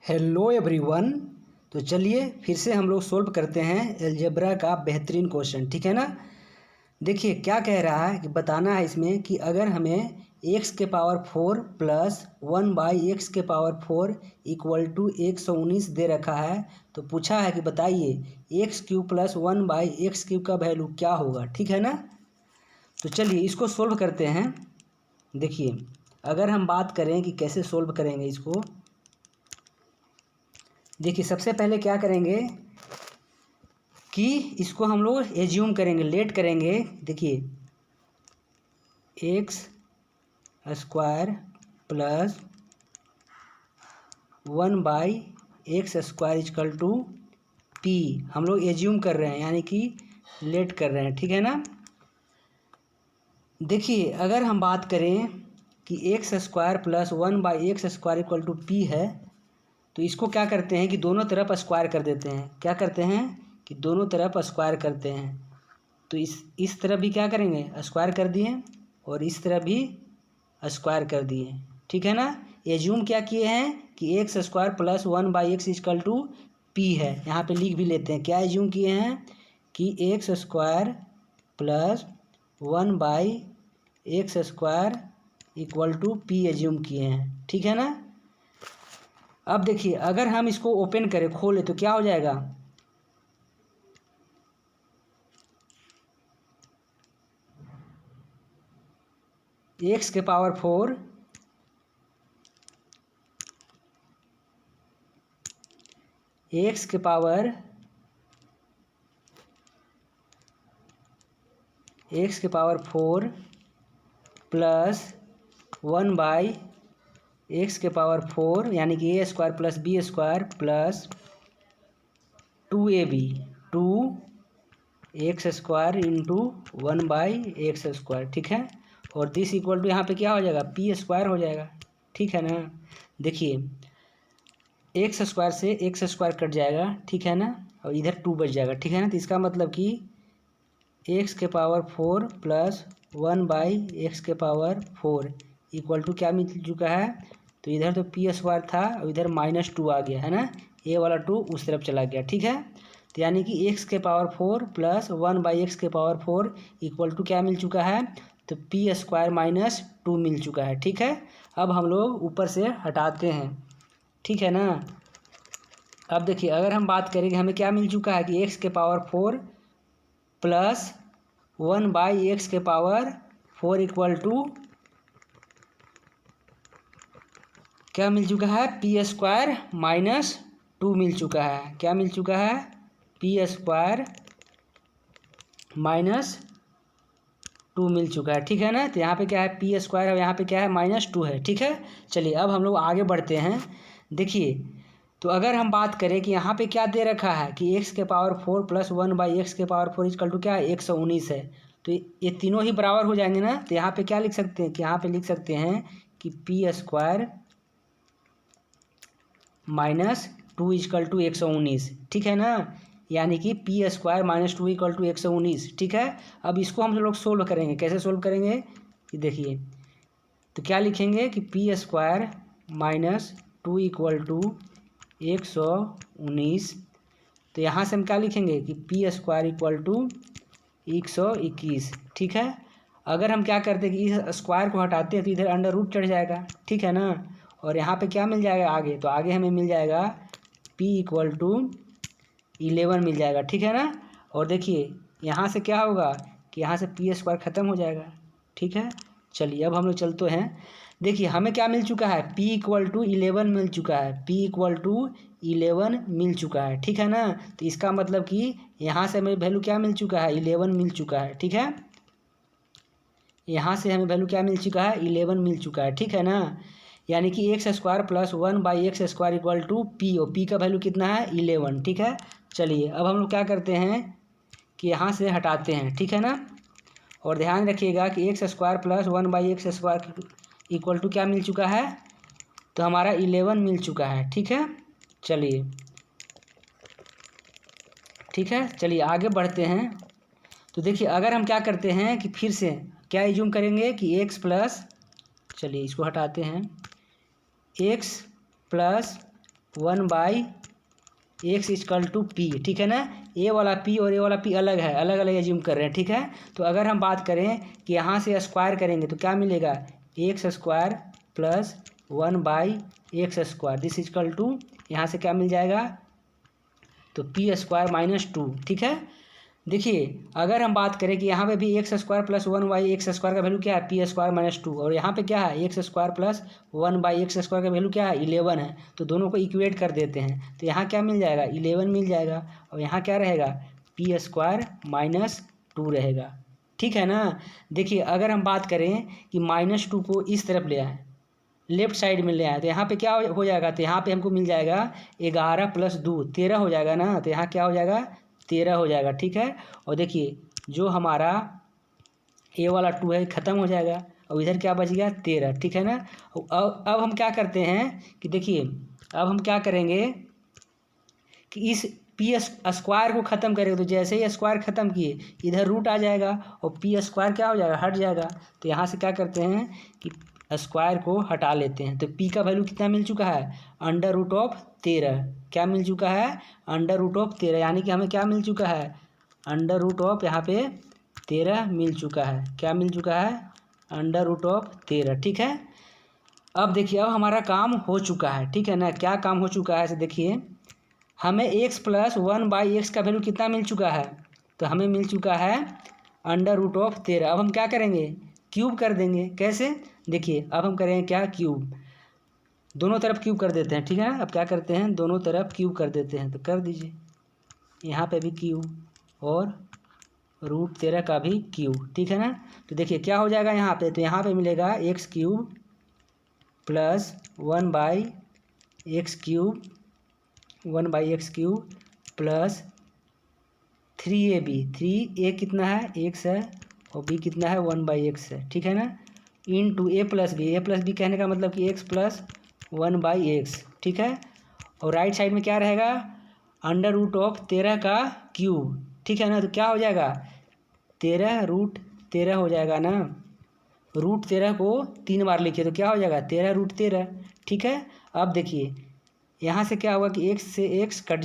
Hello everyone. तो चलिए फिर से हम लोग सोल्व करते हैं अलजेब्रा का बेहतरीन क्वेश्चन, ठीक है ना। देखिए क्या कह रहा है कि बताना है इसमें कि अगर हमें x के पावर 4 प्लस 1/x के पावर 4 इक्वल टू 119 दे रखा है, तो पूछा है कि बताइए एक्स क्यूब प्लस 1/x³ का वैल्यू क्या होगा, ठीक है ना। तो चलिए इसको सोल्व करते हैं। देखिए अगर हम बात करें कि कैसे सोल्व करेंगे इसको, देखिए सबसे पहले क्या करेंगे कि इसको हम लोग एज्यूम करेंगे, लेट करेंगे। देखिए x square plus 1/x² equal to p हम लोग एज्यूम कर रहे हैं, यानी कि लेट कर रहे हैं, ठीक है ना। देखिए अगर हम बात करें कि x² plus 1/x² equal to P है, तो इसको क्या करते हैं कि दोनों तरफ स्क्वायर कर देते हैं। क्या करते हैं कि दोनों तरफ स्क्वायर करते हैं। तो इस तरफ भी क्या करेंगे, स्क्वायर कर दिए, और इस तरफ भी स्क्वायर कर दिए, ठीक है ना। एज्यूम क्या किए हैं कि x² plus 1/x equal to P है। यहाँ पे लिख भी लेते हैं क्या एज्यूम किए हैं कि x² plus 1/x² equal to p assume किए हैं, ठीक है ना। अब देखिए अगर हम इसको ओपन करें, खोलें, तो क्या हो जाएगा, x के पावर 4 x के पावर 4 प्लस 1/x के पावर 4 यानी कि a² plus b² plus 2ab 2x² into 1/x², ठीक है। और दिस इक्वल टू यहाँ पे क्या हो जाएगा, p² हो जाएगा, ठीक है ना। देखिए x² से x² कट जाएगा, ठीक है ना, और इधर 2 बच जाएगा, ठीक है ना। तो इसका मतलब कि x के पावर 4 प्लस 1/x के पावर 4 इक्वल टू क्या मिल चुका है, तो इधर तो p² था और इधर -2 आ गया है ना, a वाला 2 उस तरफ चला गया, ठीक है। तो यानी कि x के पावर 4 प्लस 1/x के पावर 4 इक्वल टू क्या मिल चुका है, तो p² -2 मिल चुका है, ठीक है। अब हम लोग ऊपर से हटाते हैं, ठीक है ना। अब देखिए अगर हम बात करें कि हमें क्या मिल चुका है कि x के पावर 4 प्लस 1/x के पावर 4 इक्वल टू क्या मिल चुका है, p² -2 मिल चुका है। क्या मिल चुका है, p² -2 मिल चुका है, ठीक है ना। तो यहाँ पे क्या है, p² और यहाँ पे क्या है, -2 है, ठीक है। चलिए अब हम लोग आगे बढ़ते हैं। देखिए तो अगर हम बात करें कि यहाँ पे क्या दे रखा है कि x के पावर 4 प्लस 1/x के पावर 4 इक्वल टू क्या है, 119 है। तो ये तीनों ही बराबर हो जाएंगे ना। तो यहाँ पे क्या लिख सकते हैं कि यहाँ पे लिख सकते हैं कि p² -2 इक्वल टू 119, ठीक है ना। यानी कि p² -2 इक्वल टू 119, ठीक है। अब इसको हम लोग सोल्व करेंगे। कैसे सोल्व करेंगे कि देखिए तो क्या लिखेंगे कि p² -2 इक्वल टू 119। तो यहाँ से हम क्या लिखेंगे कि p² इक्वल टू 121, ठीक है। अगर हम क्या करते हैं कि इस स्क्वायर को हटाते हैं तो इधर अंडर रूट चढ़ जाएगा, ठीक है ना। और यहाँ पे क्या मिल जाएगा आगे, तो आगे हमें मिल जाएगा p = 11 मिल जाएगा, ठीक है ना। और देखिए यहाँ से क्या होगा कि यहाँ से p² ख़त्म हो जाएगा, ठीक है। चलिए अब हम लोग चलते हैं। देखिए हमें क्या मिल चुका है, p = 11 मिल चुका है, p = 11 मिल चुका है, ठीक है ना। तो इसका मतलब कि यहाँ से हमें वैल्यू क्या मिल चुका है, 11 मिल चुका है, ठीक है। यहाँ से हमें वैल्यू क्या मिल चुका है, 11 मिल चुका है, ठीक है ना। यानी कि x² plus 1/x² equal to p, और पी का वैल्यू कितना है, 11, ठीक है। चलिए अब हम लोग क्या करते हैं कि यहाँ से हटाते हैं, ठीक है ना। और ध्यान रखिएगा कि x² plus 1/x² equal to क्या मिल चुका है, तो हमारा 11 मिल चुका है, ठीक है। चलिए ठीक है, चलिए आगे बढ़ते हैं। तो देखिए अगर हम क्या करते हैं कि फिर से क्या एज्यूम करेंगे कि x प्लस, चलिए इसको हटाते हैं, x plus 1/x equal to p, ठीक है ना। ए वाला पी और ए वाला पी अलग है, अलग अलग एज्यूम कर रहे हैं, ठीक है। तो अगर हम बात करें कि यहाँ से स्क्वायर करेंगे तो क्या मिलेगा, x square plus 1/x², this equal to यहाँ से क्या मिल जाएगा, तो पी स्क्वायर माइनस 2, ठीक है। देखिए अगर हम बात करें कि यहाँ पे भी एक्स स्क्वायर प्लस 1/x² का वैल्यू क्या है, पी स्क्वायर माइनस 2, और यहाँ पे क्या है एक्स स्क्वायर प्लस 1/x² का वैल्यू क्या है 11 है। तो दोनों को इक्वेट कर देते हैं तो यहाँ क्या मिल जाएगा 11 मिल जाएगा, और यहाँ क्या रहेगा पी स्क्वायर माइनस 2 रहेगा, ठीक है ना। देखिए अगर हम बात करें कि -2 को इस तरफ ले आए, लेफ्ट साइड में ले आए, तो यहाँ पे क्या हो जाएगा, तो यहाँ पे हमको मिल जाएगा 11 प्लस 2 13 हो जाएगा ना, तो यहाँ क्या हो जाएगा 13 हो जाएगा, ठीक है। और देखिए जो हमारा ए वाला 2 है ख़त्म हो जाएगा और इधर क्या बच गया 13, ठीक है ना। अब हम क्या करते हैं कि देखिए अब हम क्या करेंगे कि इस पी स्क्वायर को ख़त्म करेंगे, तो जैसे ही स्क्वायर ख़त्म किए इधर रूट आ जाएगा और पी स्क्वायर क्या हो जाएगा हट जाएगा। तो यहाँ से क्या करते हैं कि स्क्वायर को हटा लेते हैं, तो पी का वैल्यू कितना मिल चुका है √13, क्या मिल चुका है √13, यानी कि हमें क्या मिल चुका है √, यहाँ पे 13 मिल चुका है, क्या मिल चुका है √13, ठीक है। अब देखिए अब हमारा काम हो चुका है, ठीक है ना। क्या काम हो चुका है ऐसे देखिए, हमें x प्लस 1/x का वैल्यू कितना मिल चुका है, तो हमें मिल चुका है √13। अब हम क्या करेंगे क्यूब कर देंगे, कैसे देखिए अब हम करेंगे क्या क्यूब, दोनों तरफ क्यूब कर देते हैं, ठीक है। अब क्या करते हैं दोनों तरफ क्यूब कर देते हैं, तो कर दीजिए यहाँ पे भी क्यूब और √13 का भी क्यूब, ठीक है ना। तो देखिए क्या हो जाएगा यहाँ पे, तो यहाँ पे मिलेगा x³ plus 1/x³ plus 3ab, 3a कितना है x है और b कितना है 1/x है, ठीक है ना, इंटू a प्लस बी कहने का मतलब कि x प्लस 1/x, ठीक है। और राइट साइड में क्या रहेगा √13 का क्यूब, ठीक है ना। तो क्या हो जाएगा 13√13 हो जाएगा ना, √13 को 3 बार लिखिए तो क्या हो जाएगा 13√13, ठीक है। अब देखिए यहाँ से क्या होगा कि x से x कट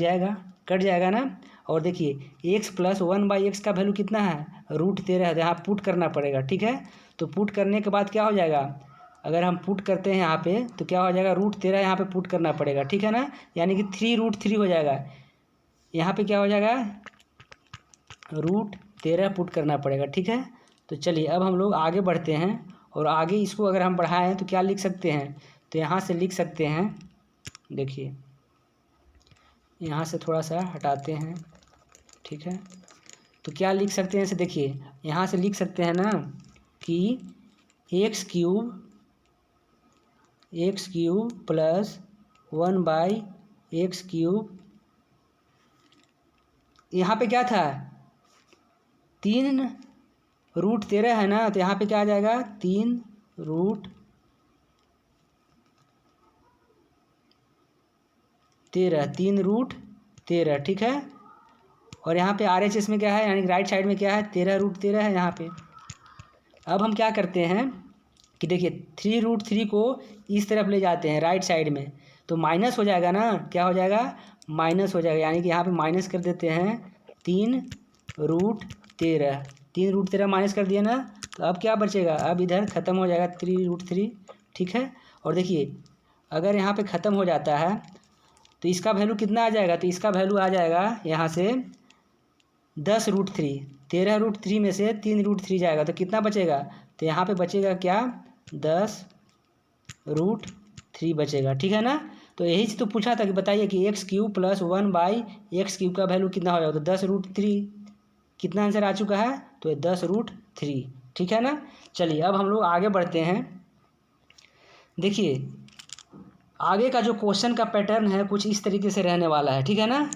जाएगा ना, और देखिए x प्लस 1/x का वैल्यू कितना है √13 है, यहाँ पुट करना पड़ेगा, ठीक है। तो पुट करने के बाद क्या हो जाएगा, अगर हम पुट करते हैं यहाँ पे तो क्या हो जाएगा √13 यहाँ पे पुट करना पड़ेगा, ठीक है ना, यानी कि 3√3 हो जाएगा, यहाँ पे क्या हो जाएगा √13 पुट करना पड़ेगा, ठीक है। तो चलिए अब हम लोग आगे बढ़ते हैं, और आगे इसको अगर हम बढ़ाएं तो क्या लिख सकते हैं, तो यहाँ से लिख सकते हैं, देखिए यहाँ से थोड़ा सा हटाते हैं, ठीक है। तो क्या लिख सकते हैं इसे, देखिए यहाँ से लिख सकते हैं ना कि x³ प्लस 1/x³, यहाँ पे क्या था 3√13 है ना, तो यहाँ पे क्या आ जाएगा 3√13, ठीक है। और यहाँ पे RHS में क्या है, यानी राइट साइड में क्या है 13√13 है यहाँ पे। अब हम क्या करते हैं कि देखिए 3√3 को इस तरफ ले जाते हैं राइट साइड में, तो माइनस हो जाएगा ना, क्या हो जाएगा माइनस हो जाएगा, यानी कि यहाँ पे माइनस कर देते हैं 3√13 माइनस कर दिया ना, तो अब क्या बचेगा, अब इधर ख़त्म हो जाएगा 3√3, ठीक है। और देखिए अगर यहाँ पे ख़त्म हो जाता है तो इसका वैल्यू कितना आ जाएगा, तो इसका वैल्यू आ जाएगा यहाँ से 10√3, 13√3 में से 3√3 जाएगा तो कितना बचेगा, तो यहाँ पे बचेगा क्या 10√3 बचेगा, ठीक है ना। तो यही से तो पूछा था कि बताइए कि x³ प्लस 1/x³ का वैल्यू कितना हो जाएगा, तो 10√3, कितना आंसर आ चुका है, तो 10√3, ठीक है ना। चलिए अब हम लोग आगे बढ़ते हैं। देखिए आगे का जो क्वेश्चन का पैटर्न है कुछ इस तरीके से रहने वाला है, ठीक है ना।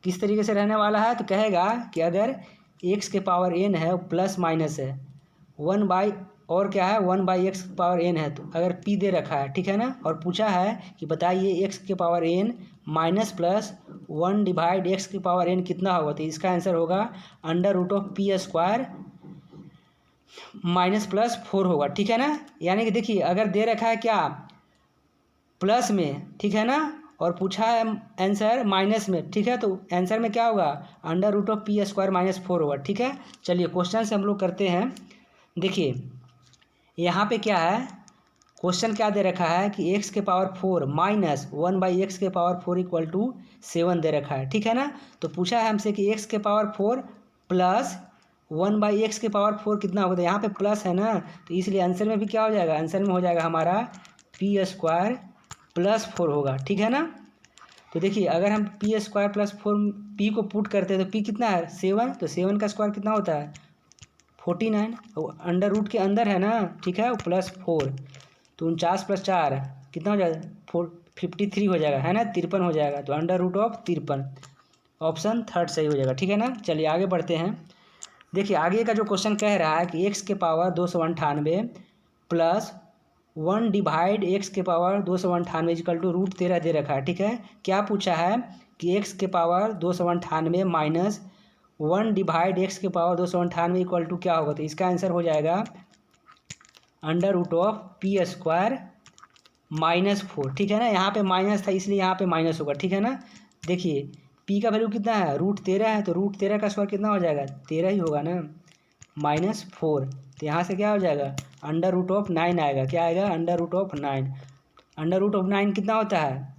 किस तरीके से रहने वाला है, तो कहेगा कि अगर x के पावर n है प्लस माइनस है 1 और क्या है 1/x के पावर n है, तो अगर p दे रखा है, ठीक है ना, और पूछा है कि बताइए x के power n minus plus 1/x के पावर n कितना होगा, तो इसका आंसर होगा √p² माइनस प्लस 4 होगा, ठीक है ना। यानी कि देखिए अगर दे रखा है क्या प्लस में, ठीक है ना, और पूछा है आंसर माइनस में, ठीक है। तो आंसर में क्या होगा, under root of p square minus 4 होगा, ठीक है। चलिए क्वेश्चन से हम लोग करते हैं। देखिए यहाँ पे क्या है, क्वेश्चन क्या दे रखा है कि एक्स के पावर 4 माइनस 1/x के पावर 4 इक्वल टू 7 दे रखा है, ठीक है ना। तो पूछा है हमसे कि एक्स के पावर 4 प्लस 1/x के पावर 4 कितना होगा, तो यहाँ पे प्लस है ना, तो इसलिए आंसर में भी क्या हो जाएगा, आंसर में हो जाएगा हमारा पी स्क्वायर प्लस 4 होगा, ठीक है ना। तो देखिए अगर हम पी स्क्वायर प्लस 4 पी को पुट करते हैं तो पी कितना है 7, तो 7 का स्क्वायर कितना होता है 49, अंडर रूट के अंदर है ना, ठीक है, प्लस 4, तो 49 + 4 कितना हो जाएगा 53 हो जाएगा, है ना, 53 हो जाएगा। तो under root of 53 option third सही हो जाएगा, ठीक है ना। चलिए आगे बढ़ते हैं। देखिए आगे का जो क्वेश्चन कह रहा है कि एक्स के पावर 298 प्लस 1 डिवाइड एक्स के पावर 298 इक्वल टू √13 दे रखा है, ठीक है। क्या पूछा है कि एक्स के पावर 298 माइनस 1 डिवाइड एक्स के पावर 298 इक्वल टू क्या होगा, तो इसका आंसर हो जाएगा under root of p square minus 4, ठीक है ना। यहाँ पे माइनस था इसलिए यहाँ पे माइनस होगा, ठीक है ना। देखिए पी का वैल्यू कितना है √13 है, तो √13 का स्क्वायर कितना हो जाएगा 13 ही होगा ना, माइनस 4, तो यहाँ से क्या हो जाएगा अंडर रूट ऑफ 9 आएगा, क्या आएगा under root of 9। Under root of 9 कितना होता है,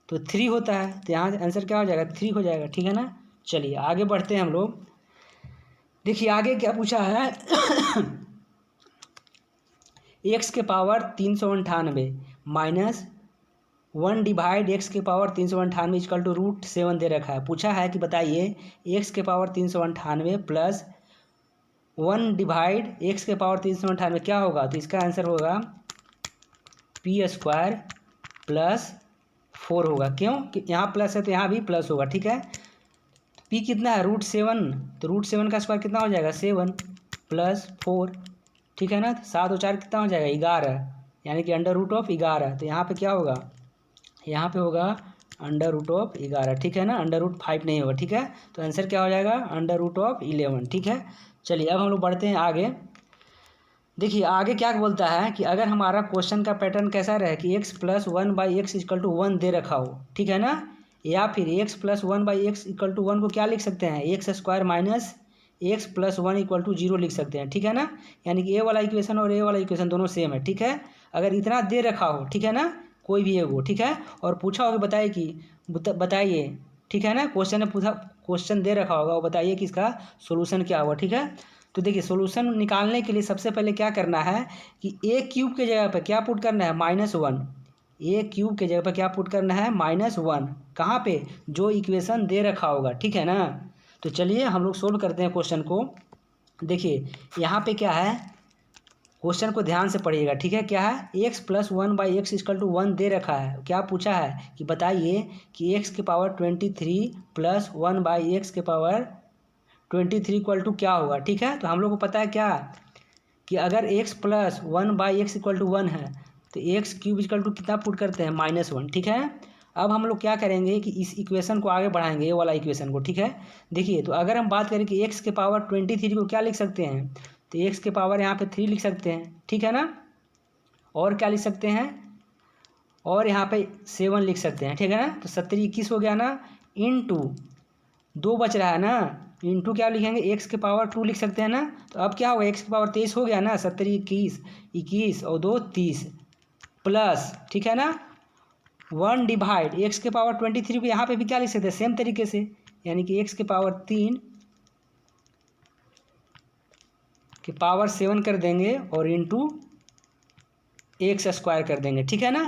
तो 3 होता है, तो यहाँ आंसर क्या हो जाएगा 3 हो जाएगा, ठीक है ना। चलिए आगे बढ़ते हैं हम लोग। देखिए आगे क्या पूछा है एक्स के पावर 398 माइनस 1 डिवाइड एक्स के पावर 398 इक्वल टू √7 दे रखा है। पूछा है कि बताइए एक्स के पावर 398 प्लस 1 डिवाइड एक्स के पावर 398 क्या होगा, तो इसका आंसर होगा पी स्क्वायर प्लस 4 होगा। क्यों कि यहाँ प्लस है तो यहाँ भी प्लस होगा, ठीक है। पी कितना है √7, तो √7 का स्क्वायर कितना हो जाएगा 7 प्लस 4, ठीक है ना। 7 और 4 कितना हो जाएगा 11, यानी कि अंडर रूट ऑफ 11, तो यहाँ पे क्या होगा, यहाँ पे होगा अंडर रूट ऑफ 11, ठीक है ना, अंडर रूट 5 नहीं होगा, ठीक है। तो आंसर क्या हो जाएगा अंडर रूट ऑफ 11, ठीक है। चलिए अब हम लोग बढ़ते हैं आगे। देखिए आगे क्या बोलता है कि अगर हमारा क्वेश्चन का पैटर्न कैसा रहे कि x + 1/x = 1 दे रखा हो, ठीक है ना, या फिर x + 1/x = 1 को क्या लिख सकते हैं एक्स स्क्वायर माइनस x + 1 = 0 लिख सकते हैं, ठीक है ना। यानी कि ए वाला इक्वेशन और ए वाला इक्वेशन दोनों सेम है, ठीक है। अगर इतना दे रखा हो, ठीक है ना, कोई भी एक हो, ठीक है, और पूछा होगा बताइए कि बताइए, ठीक है ना, क्वेश्चन ने पूछा, क्वेश्चन दे रखा होगा, वो बताइए कि इसका सोल्यूशन क्या होगा, ठीक है। तो देखिए सोल्यूशन निकालने के लिए सबसे पहले क्या करना है कि ए क्यूब के जगह पर क्या पुट करना है -1, ए क्यूब के जगह पर क्या पुट करना है -1, कहाँ पे जो इक्वेशन दे रखा होगा, ठीक है ना। तो चलिए हम लोग सोल्व करते हैं क्वेश्चन को। देखिए यहाँ पे क्या है, क्वेश्चन को ध्यान से पढ़िएगा, ठीक है। क्या है x + 1/x = 1 दे रखा है। क्या पूछा है कि बताइए कि x के पावर 23 प्लस 1/x के पावर 23 इक्वल टू क्या होगा, ठीक है। तो हम लोग को पता है क्या कि अगर x + 1/x = 1 है तो x³ इक्वल टू कितना पुट करते हैं -1, ठीक है। अब हम लोग क्या करेंगे कि इस इक्वेशन को आगे बढ़ाएंगे, ये वाला इक्वेशन को, ठीक है। देखिए तो अगर हम बात करें कि x के पावर 23 को क्या लिख सकते हैं, तो x के पावर यहाँ पे 3 लिख सकते हैं, ठीक है ना। और क्या लिख सकते हैं, और यहाँ पे 7 लिख सकते हैं, ठीक है ना। तो 70 21 हो गया ना, इनटू 2 बच रहा है ना, इंटू क्या लिखेंगे x के पावर 2 लिख सकते हैं ना। तो अब क्या होगा x के पावर 23 हो गया ना, 70 21 21 और 2 30 प्लस, ठीक है ना, 1 डिवाइड x के पावर 23 को यहाँ पे भी क्या लिख सकते हैं सेम तरीके से, यानी कि x के पावर 3 के पावर 7 कर देंगे और इंटू x² कर देंगे, ठीक है ना।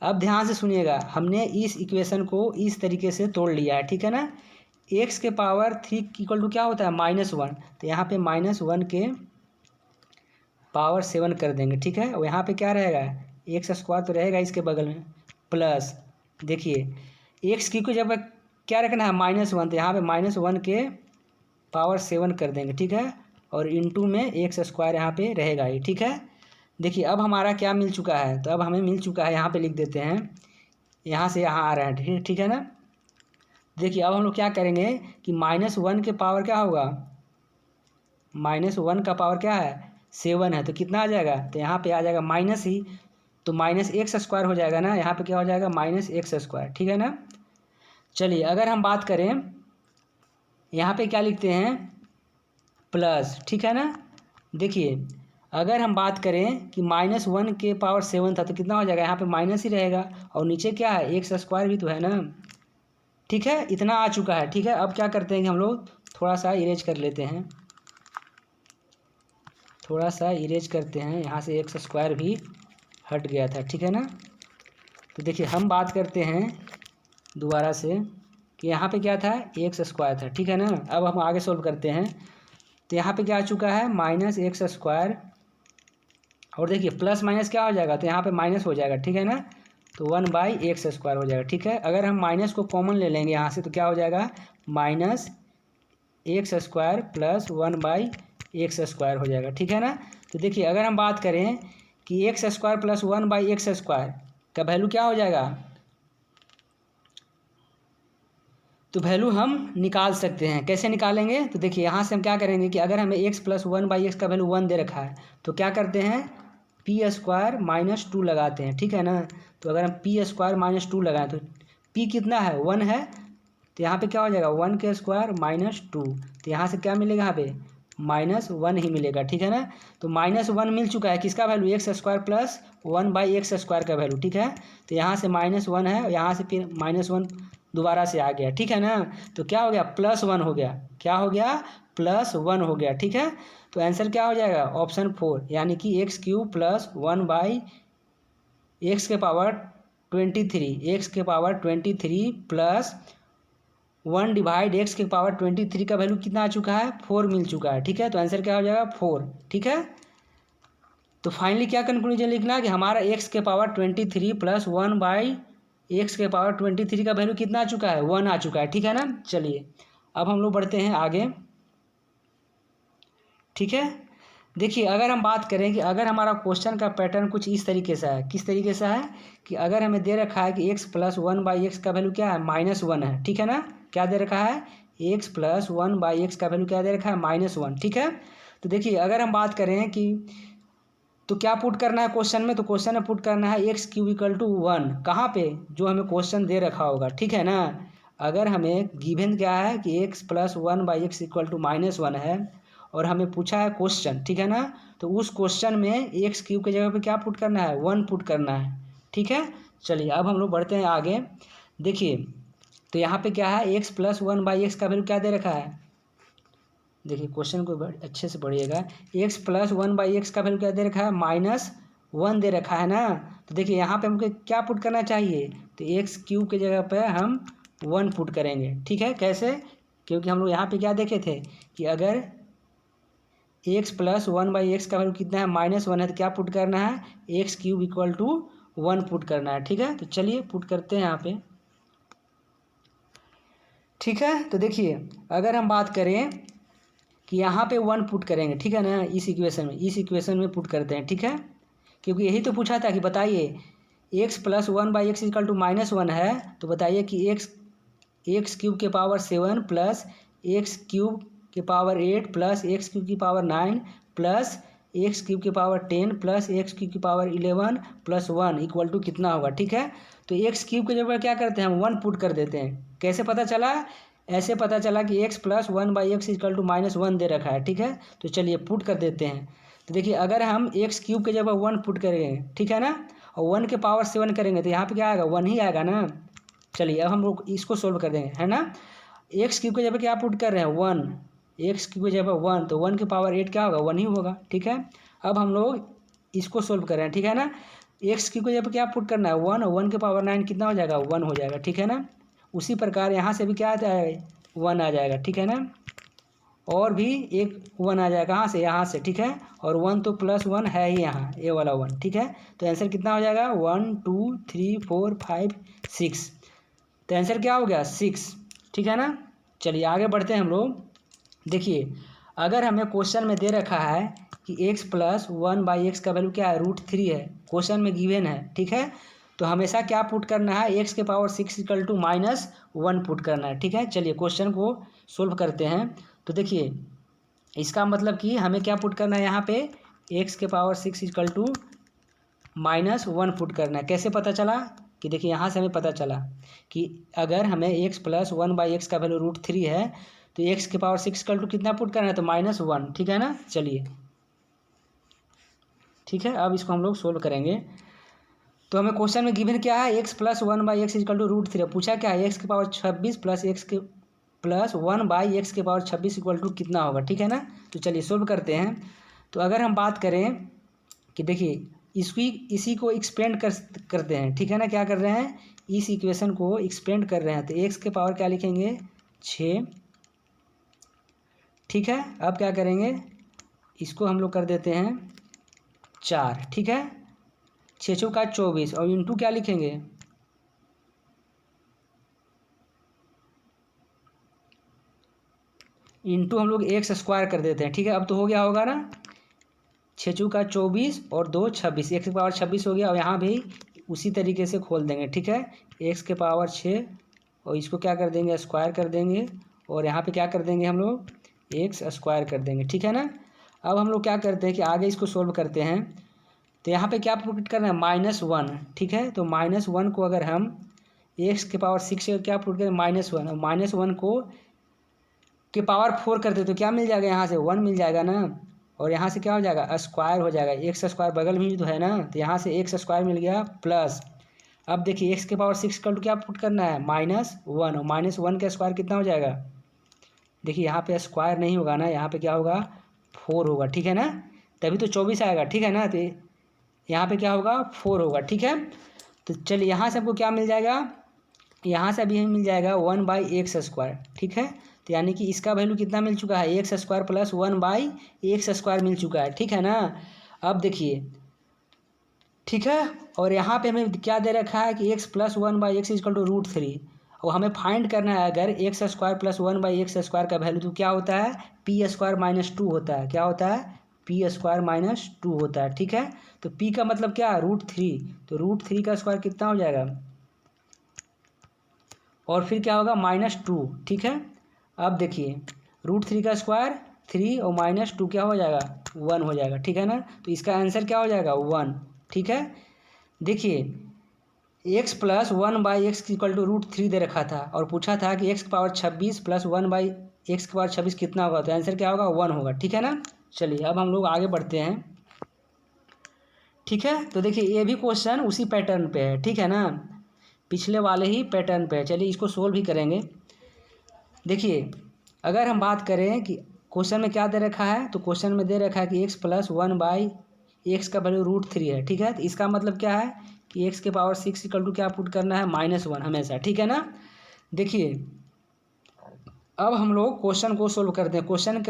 अब ध्यान से सुनिएगा, हमने इस इक्वेशन को इस तरीके से तोड़ लिया है, ठीक है ना। x के पावर 3 इक्वल टू क्या होता है -1, तो यहाँ पे -1 के पावर 7 कर देंगे, ठीक है। और यहाँ पे क्या रहेगा x² तो रहेगा इसके बगल में, प्लस देखिए x³ को जब क्या रखना है -1, तो यहाँ पे -1 के पावर 7 कर देंगे, ठीक है, और इंटू में x² यहाँ पे रहेगा ही, ठीक है। देखिए अब हमारा क्या मिल चुका है, तो अब हमें मिल चुका है, यहाँ पे लिख देते हैं, यहाँ से यहाँ आ रहा है, ठीक है ना। देखिए अब हम लोग क्या करेंगे कि -1 के पावर क्या होगा, -1 का पावर क्या है 7 है, तो कितना आ जाएगा, तो यहाँ पे आ जाएगा माइनस ही, तो माइनस एक्स स्क्वायर हो जाएगा ना, यहाँ पे क्या हो जाएगा माइनस एक्स स्क्वायर, ठीक है ना। चलिए अगर हम बात करें यहाँ पे क्या लिखते हैं प्लस, ठीक है ना। देखिए अगर हम बात करें कि -1 के पावर 7 था तो कितना हो जाएगा, यहाँ पे माइनस ही रहेगा और नीचे क्या है एक्स स्क्वायर भी तो है ना, ठीक है। इतना आ चुका है, ठीक है। अब क्या करते हैं कि हम लोग थोड़ा सा इरेज कर लेते हैं, थोड़ा सा इरेज करते हैं, यहाँ से एक्स स्क्वायर भी हट गया था, ठीक है ना। तो देखिए हम बात करते हैं दोबारा से कि यहाँ पे क्या था एक्स स्क्वायर था, ठीक है ना। अब हम आगे सोल्व करते हैं तो यहाँ पे क्या आ चुका है माइनस एक्स स्क्वायर और देखिए प्लस माइनस क्या हो जाएगा तो यहाँ पे माइनस हो जाएगा, ठीक है ना। तो 1/x² हो जाएगा, ठीक है। अगर हम माइनस को कॉमन ले लेंगे यहाँ से तो क्या हो जाएगा -x² प्लस 1/x² हो जाएगा, ठीक है ना। तो देखिए अगर हम बात करें कि x² प्लस 1/x² का वैल्यू क्या हो जाएगा, तो वैल्यू हम निकाल सकते हैं। कैसे निकालेंगे तो देखिए यहाँ से हम क्या करेंगे कि अगर हमें x प्लस 1/x का वैल्यू 1 दे रखा है तो क्या करते हैं p² - 2 लगाते हैं, ठीक है ना। तो अगर हम p² - 2 लगाएं तो p कितना है 1 है, तो यहाँ पे क्या हो जाएगा 1 के स्क्वायर -2, तो यहाँ से क्या मिलेगा यहाँ पे -1 ही मिलेगा, ठीक है ना। तो -1 मिल चुका है किसका वैल्यू x² प्लस 1/x² का वैल्यू, ठीक है। तो यहाँ से -1 है, यहाँ से फिर -1 दोबारा से आ गया, ठीक है ना। तो क्या हो गया +1 हो गया, क्या हो गया +1 हो गया, ठीक है। तो आंसर क्या हो जाएगा ऑप्शन 4 यानी कि x³ plus 1/x³ plus 1/x³ का वैल्यू कितना आ चुका है 4 मिल चुका है, ठीक है। तो आंसर क्या हो जाएगा 4, ठीक है। तो फाइनली क्या कंक्लूजन लिखना है कि हमारा x³ प्लस 1/x³ का वैल्यू कितना आ चुका है 1 आ चुका है, ठीक है ना। चलिए अब हम लोग बढ़ते हैं आगे, ठीक है। देखिए अगर हम बात करें कि अगर हमारा क्वेश्चन का पैटर्न कुछ इस तरीके से है, किस तरीके से है कि अगर हमें दे रखा है कि x प्लस 1/x का वैल्यू क्या है -1 है, ठीक है ना। क्या दे रखा है x प्लस 1/x का वैल्यू क्या दे रखा है -1, ठीक है। तो देखिए अगर हम बात करें कि तो क्या पुट करना है क्वेश्चन में, तो क्वेश्चन में पुट करना है x³ = 1 कहाँ पे जो हमें क्वेश्चन दे रखा होगा, ठीक है ना। अगर हमें गिवन क्या है कि x प्लस 1/x = -1 है और हमें पूछा है क्वेश्चन, ठीक है ना। तो उस क्वेश्चन में x³ की जगह पे क्या पुट करना है 1 पुट करना है, ठीक है। चलिए अब हम लोग बढ़ते हैं आगे। देखिए तो यहाँ पे क्या है x प्लस 1/x का वैल्यू क्या दे रखा है, देखिए क्वेश्चन को अच्छे से पढ़िएगा। x प्लस 1/x का वैल्यू क्या दे रखा है -1 दे रखा है ना। तो देखिए यहाँ पे हमको क्या पुट करना चाहिए, तो x³ की जगह पे हम 1 पुट करेंगे, ठीक है। कैसे, क्योंकि हम लोग यहाँ पे क्या देखे थे कि अगर x प्लस 1/x का वैल्यू कितना है -1 है तो क्या पुट करना है x³ = 1 पुट करना है, ठीक है। तो चलिए पुट करते हैं यहाँ पे, ठीक है। तो देखिए अगर हम बात करें कि यहाँ पे 1 पुट करेंगे, ठीक है ना। इस इक्वेशन में पुट करते हैं, ठीक है। क्योंकि यही तो पूछा था कि बताइए x प्लस 1/x = -1 है तो बताइए कि x³ के पावर 7 प्लस x³ के पावर 8 प्लस x³ की पावर 9 प्लस x³ के पावर 10 प्लस x³ की पावर 11 प्लस 1 = कितना होगा, ठीक है। तो x³ की जगह क्या करते हैं हम 1 पुट कर देते हैं। कैसे पता चला, ऐसे पता चला कि x प्लस 1/x = -1 दे रखा है, ठीक है। तो चलिए पुट कर देते हैं। तो देखिए अगर हम x³ की जगह 1 पुट करेंगे, ठीक है ना, और 1 के पावर 7 करेंगे तो यहाँ पे क्या आएगा 1 ही आएगा ना। चलिए अब हम लोग इसको सोल्व कर देंगे, है ना। x³ की जगह क्या पुट कर रहे हैं 1, x³ की जगह 1 तो 1 के पावर 8 क्या होगा 1 ही होगा, ठीक है। अब हम लोग इसको सोल्व कर रहे हैं, ठीक है ना। x³ की जगह क्या पुट करना है 1 और 1 के पावर 9 कितना हो जाएगा 1 हो जाएगा, ठीक है ना। उसी प्रकार यहाँ से भी क्या आता है 1 आ जाएगा, ठीक है ना। और भी एक 1 आ जाएगा कहाँ से, यहाँ से, ठीक है। और 1 तो +1 है ही यहाँ, ये वाला 1, ठीक है। तो आंसर कितना हो जाएगा 1 2 3 4 5 6, तो आंसर क्या हो गया 6, ठीक है ना। चलिए आगे बढ़ते हैं हम लोग। देखिए अगर हमें क्वेश्चन में दे रखा है कि x प्लस 1/x का वैल्यू क्या है √3 है, क्वेश्चन में गिवन है, ठीक है। तो हमेशा क्या पुट करना है x के पावर 6 = -1 पुट करना है, ठीक है। चलिए क्वेश्चन को सोल्व करते हैं। तो देखिए इसका मतलब कि हमें क्या पुट करना है यहाँ पे x के पावर 6 = -1 पुट करना है। कैसे पता चला कि देखिए यहाँ से हमें पता चला कि अगर हमें x + 1/x का वैल्यू √3 है तो x⁶ कितना पुट करना है, तो -1, ठीक है ना। चलिए ठीक है, अब इसको हम लोग सोल्व करेंगे। तो हमें क्वेश्चन में गिवन क्या है, x + 1/x = √3। पूछा क्या है, x⁻26 + x + 1/x⁻26 = कितना होगा, ठीक है ना। तो चलिए सोल्व करते हैं। तो अगर हम बात करें कि देखिए इसी को एक्सपेंड करते हैं, ठीक है ना। क्या कर रहे हैं, इस इक्वेशन को एक्सपेंड कर रहे हैं। तो x के पावर क्या लिखेंगे, 6, ठीक है। अब क्या करेंगे, इसको हम लोग कर देते हैं 4, ठीक है। 6 × 24 और इंटू क्या लिखेंगे, इंटू हम लोग x² कर देते हैं, ठीक है। अब तो हो गया होगा ना, 6 × 24 और 2 26, x⁻26 हो गया। और यहाँ भी उसी तरीके से खोल देंगे, ठीक है। x⁻6 और इसको क्या कर देंगे, स्क्वायर कर देंगे। और यहाँ पे क्या कर देंगे हम लोग, x² कर देंगे, ठीक है ना। अब हम लोग क्या करते हैं कि आगे इसको सोल्व करते हैं। तो यहाँ पे क्या पुट करना है, -1, ठीक है। तो -1 को अगर हम x⁻6 से क्या पुट करें, -1, और -1 को के पावर 4 कर दे तो क्या मिल जाएगा, यहाँ से 1 मिल जाएगा ना। और यहाँ से क्या हो जाएगा, स्क्वायर हो जाएगा, x² बगल में ही तो है ना। तो यहाँ से x² मिल गया प्लस। अब देखिए x⁻6 का क्या पुट करना है, -1, और -1 का स्क्वायर कितना हो जाएगा। देखिए यहाँ पे स्क्वायर नहीं होगा ना, यहाँ पे क्या होगा, 4 होगा, ठीक है ना। तभी तो 24 आएगा, ठीक है ना। तो यहाँ पे क्या होगा, 4 होगा, ठीक है। तो चलिए यहाँ से हमको क्या मिल जाएगा, यहाँ से अभी हमें मिल जाएगा 1/x², ठीक है। तो यानी कि इसका वैल्यू कितना मिल चुका है, x² + 1/x² मिल चुका है, ठीक है ना। अब देखिए, ठीक है। और यहाँ पे हमें क्या दे रखा है कि x + 1/x = √3। और हमें फाइंड करना है अगर x² + 1/x² का वैल्यू तो क्या होता है, p² - 2 होता है। क्या होता है, p² - 2 होता है, ठीक है। तो p का मतलब क्या है, √3। तो √3 का स्क्वायर कितना हो जाएगा, और फिर क्या होगा, -2, ठीक है। अब देखिए √3 का स्क्वायर 3 और -2 क्या हो जाएगा, 1 हो जाएगा, ठीक है ना। तो इसका आंसर क्या हो जाएगा, 1, ठीक है। देखिए x + 1/x = √3 दे रखा था और पूछा था कि x⁻26 + 1/x⁻26 कितना होगा। तो आंसर क्या होगा, 1 होगा, ठीक है ना। चलिए अब हम लोग आगे बढ़ते हैं, ठीक है। तो देखिए ये भी क्वेश्चन उसी पैटर्न पे है, ठीक है ना, पिछले वाले ही पैटर्न पे है। चलिए इसको सोल्व भी करेंगे। देखिए अगर हम बात करें कि क्वेश्चन में क्या दे रखा है, तो क्वेश्चन में दे रखा है कि x + 1/x का वैल्यू √3 है, ठीक है। तो इसका मतलब क्या है कि x⁻6 = क्या पुट करना है, -1 हमेशा, ठीक है ना। देखिए अब हम लोग क्वेश्चन को सोल्व करते हैं। क्वेश्चन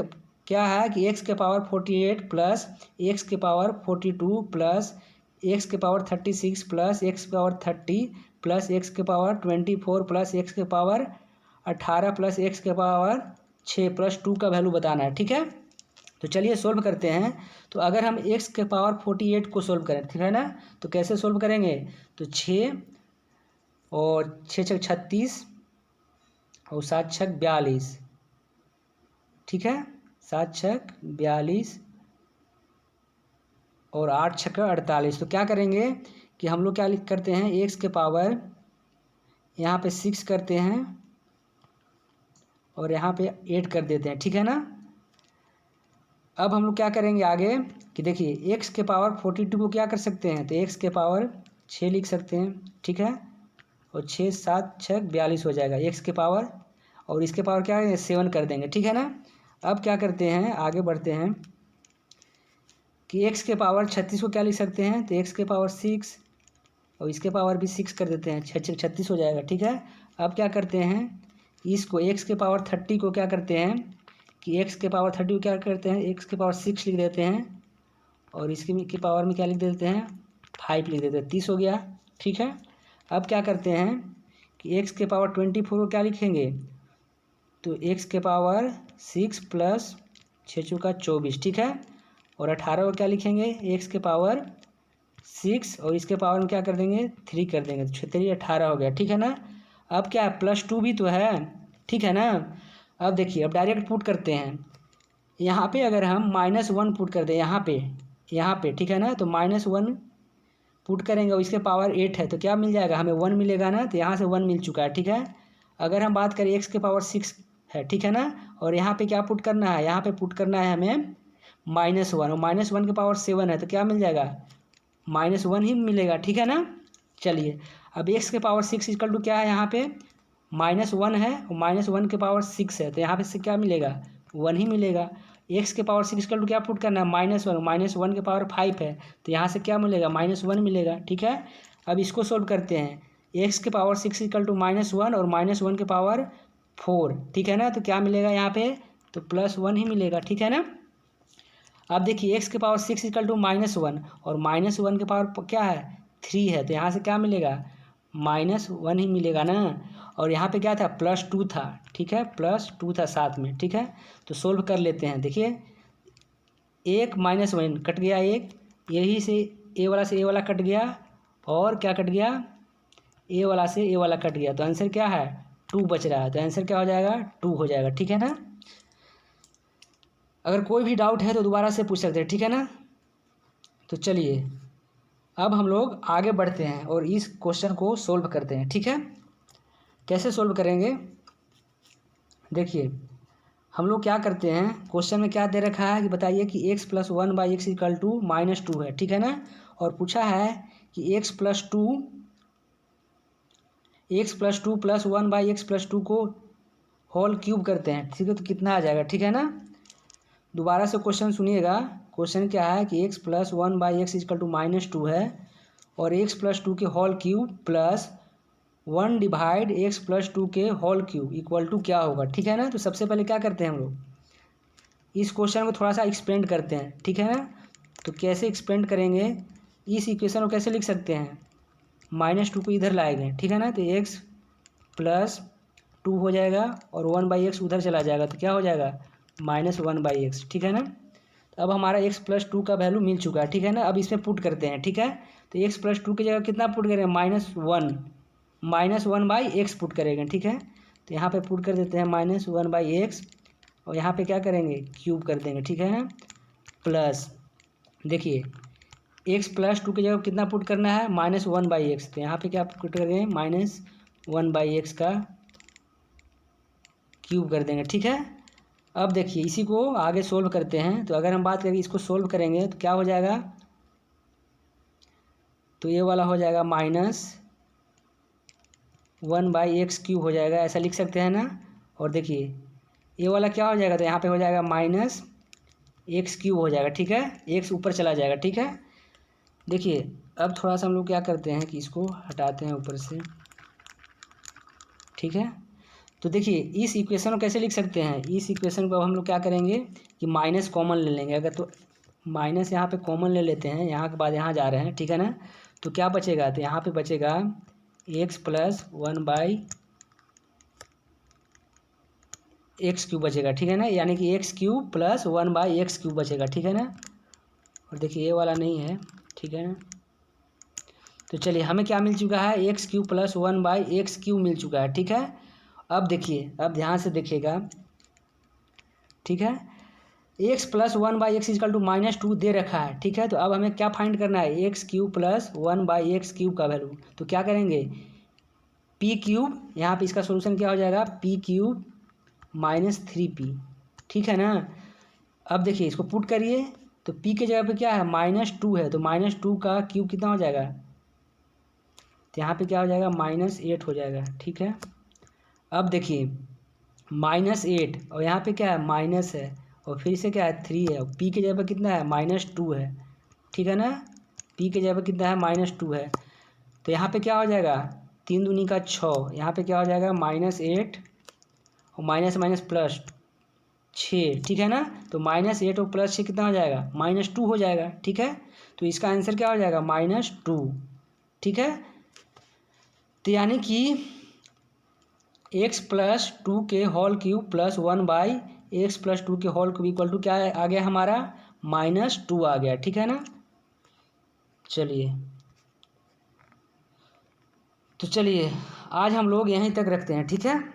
क्या है कि x⁻48 + x⁻42 + x⁻36 + x⁻30 + x⁻24 + x⁻18 + x⁻6 + 2 का वैल्यू बताना है, ठीक है। तो चलिए सोल्व करते हैं। तो अगर हम x⁻48 को सोल्व करें, ठीक है ना, तो कैसे सोल्व करेंगे, तो 6 और 6 × 36 और 7 × 42, ठीक है। 7 × 42 और 8 × 48। तो क्या करेंगे कि हम लोग क्या करते हैं, x के पावर यहाँ पे 6 करते हैं और यहाँ पे 8 कर देते हैं, ठीक है ना। अब हम लोग क्या करेंगे आगे कि देखिए x⁻42 को क्या कर सकते हैं, तो x⁻6 लिख सकते हैं, ठीक है। और 6 7 6 42 हो जाएगा x⁻, और इसके पावर क्या है, 7 कर देंगे, ठीक है ना। अब क्या करते हैं, आगे बढ़ते हैं कि x⁻36 को क्या लिख सकते हैं, तो x⁻6 और इसके पावर भी 6 कर देते हैं, 6 36 हो जाएगा, ठीक है। अब क्या करते हैं, इसको x⁻30 को क्या करते हैं कि x⁻30 को क्या करते हैं, x⁻6 लिख देते हैं और इसके के पावर में क्या लिख देते हैं, 5 लिख देते हैं, 30 हो गया, ठीक है। अब क्या करते हैं कि x⁻24 को क्या लिखेंगे, तो x⁻6 + 6 × 24, ठीक है। और 18 को क्या लिखेंगे, x⁻6 और इसके पावर में क्या कर देंगे, 3 कर देंगे, तो 3 18 हो गया, ठीक है ना। अब क्या है, +2 भी तो है, ठीक है ना। अब देखिए अब डायरेक्ट पुट करते हैं। यहाँ पे अगर हम -1 पुट कर दें यहाँ पे, ठीक है ना, तो -1 पुट करेंगे और इसके पावर 8 है तो क्या मिल जाएगा, हमें 1 मिलेगा ना, तो यहाँ से 1 मिल चुका है, ठीक है। अगर हम बात करें x के पावर 6 है, ठीक है ना, और यहाँ पे क्या पुट करना है, यहाँ पे पुट करना है हमें -1, और -1 के पावर 7 है तो क्या मिल जाएगा, -1 ही मिलेगा, ठीक है ना। चलिए अब x के पावर 6 इक्वल टू क्या है, यहाँ पे -1 है और -1 के पावर 6 है तो यहाँ पे से क्या मिलेगा, 1 ही मिलेगा। x के पावर 6 इक्वल टू क्या पुट करना है, -1, -1 के पावर 5 है तो यहाँ से क्या मिलेगा, -1 मिलेगा, ठीक है। अब इसको सोल्व करते हैं, x के पावर 6 इक्वल टू -1 और -1 के पावर 4, ठीक है ना, तो क्या मिलेगा यहाँ पे, तो +1 ही मिलेगा, ठीक है ना। अब देखिए x के पावर 6 इक्वल टू -1 और -1 के पावर क्या है, 3 है तो यहाँ से क्या मिलेगा, -1 ही मिलेगा ना। और यहाँ पे क्या था, +2 था, ठीक है, +2 था साथ में, ठीक है। तो सोल्व कर लेते हैं, देखिए 1 -1 कट गया, एक यही से ए वाला से ए वाला कट गया, और क्या कट गया, ए वाला से ए वाला कट गया, तो आंसर क्या है, 2 बच रहा है, तो आंसर क्या हो जाएगा, 2 हो जाएगा, ठीक है ना। अगर कोई भी डाउट है तो दोबारा से पूछ सकते हैं, ठीक है ना। तो चलिए अब हम लोग आगे बढ़ते हैं और इस क्वेश्चन को सोल्व करते हैं, ठीक है। कैसे सोल्व करेंगे, देखिए हम लोग क्या करते हैं, क्वेश्चन में क्या दे रखा है कि बताइए कि x + 1/x इक्वल टू -2 है, ठीक है ना। और पूछा है कि x + 2 + 1/x + 2 को होल क्यूब करते हैं, ठीक है, तो कितना आ जाएगा, ठीक है ना। दोबारा से क्वेश्चन सुनिएगा, क्वेश्चन क्या है कि x + 1/x इक्वल टू -2 है और x + 2 के होल क्यूब प्लस 1/x + 2 के होल क्यूब इक्वल टू क्या होगा, ठीक है ना। तो सबसे पहले क्या करते हैं हम लोग, इस क्वेश्चन को थोड़ा सा एक्सपेंड करते हैं, ठीक है ना। तो कैसे एक्सपेंड करेंगे, इस इक्वेशन को कैसे लिख सकते हैं, -2 को इधर लाएंगे, ठीक है ना, तो x + 2 हो जाएगा और 1/x उधर चला जाएगा तो क्या हो जाएगा, -1/x, ठीक है ना। तो अब हमारा x + 2 का वैल्यू मिल चुका है, ठीक है ना। अब इसमें पुट करते हैं, ठीक है। तो x + 2 की जगह कितना पुट करेंगे, -1/x पुट करेंगे, ठीक है। तो यहाँ पे पुट कर देते हैं -1/x और यहाँ पे क्या करेंगे, क्यूब कर देंगे, ठीक है ना। प्लस देखिए x + 2 की जगह कितना पुट करना है, -1/x, तो यहाँ पे क्या पुट करेंगे, -1/x का क्यूब कर देंगे, ठीक है। अब देखिए इसी को आगे सोल्व करते हैं, तो अगर हम बात करें इसको सोल्व करेंगे तो क्या हो जाएगा, तो ये वाला हो जाएगा -1/x³ हो जाएगा, ऐसा लिख सकते हैं ना। और देखिए ये वाला क्या हो जाएगा, तो यहाँ पे हो जाएगा -x³ हो जाएगा, ठीक है, x ऊपर चला जाएगा, ठीक है। देखिए अब थोड़ा सा हम लोग क्या करते हैं कि इसको हटाते हैं ऊपर से, ठीक है। तो देखिए इस इक्वेशन को कैसे लिख सकते हैं, इस इक्वेशन को अब हम लोग क्या करेंगे कि माइनस कॉमन ले लेंगे, अगर तो माइनस यहाँ पे कॉमन ले लेते हैं, यहाँ के बाद यहाँ जा रहे हैं, ठीक है ना। तो क्या बचेगा, तो यहाँ पे बचेगा x + 1/x³ बचेगा, ठीक है ना, यानी कि x³ + 1/x³ बचेगा, ठीक है ना। और देखिए ये वाला नहीं है, ठीक है ना। तो चलिए हमें क्या मिल चुका है, x³ + 1/x³ मिल चुका है, ठीक है। अब देखिए, अब ध्यान से देखिएगा, ठीक है, x + 1/x इक्वल टू -2 दे रखा है, ठीक है। तो अब हमें क्या फाइंड करना है, x³ + 1/x³ का वैल्यू, तो क्या करेंगे, p³, यहाँ पे इसका सोल्यूशन क्या हो जाएगा, p³ - 3p, ठीक है ना। अब देखिए इसको पुट करिए, तो p के जगह पे क्या है, -2 है, तो -2 का क्यूब कितना हो जाएगा, तो यहाँ पे क्या हो जाएगा, -8 हो जाएगा, ठीक है। अब देखिए -8 और यहाँ पे क्या है, माइनस है और फिर से क्या है, 3 है, और p के जगह पे कितना है, -2 है, ठीक है ना। p के जगह पे कितना है, -2 है, तो यहाँ पे क्या हो जाएगा, 3 दूनी का 6, यहाँ पे क्या हो जाएगा, -8 और माइनस माइनस प्लस 6, ठीक है ना। तो -8 और +6 कितना हो जाएगा, -2 हो जाएगा, ठीक है। तो इसका आंसर क्या हो जाएगा, -2, ठीक है। तो यानी कि x + 2 के होल क्यूब प्लस 1/x + 2 के होल क्यूब इक्वल टू क्या आ गया हमारा, -2 आ गया, ठीक है ना। चलिए तो चलिए आज हम लोग यहीं तक रखते हैं, ठीक है।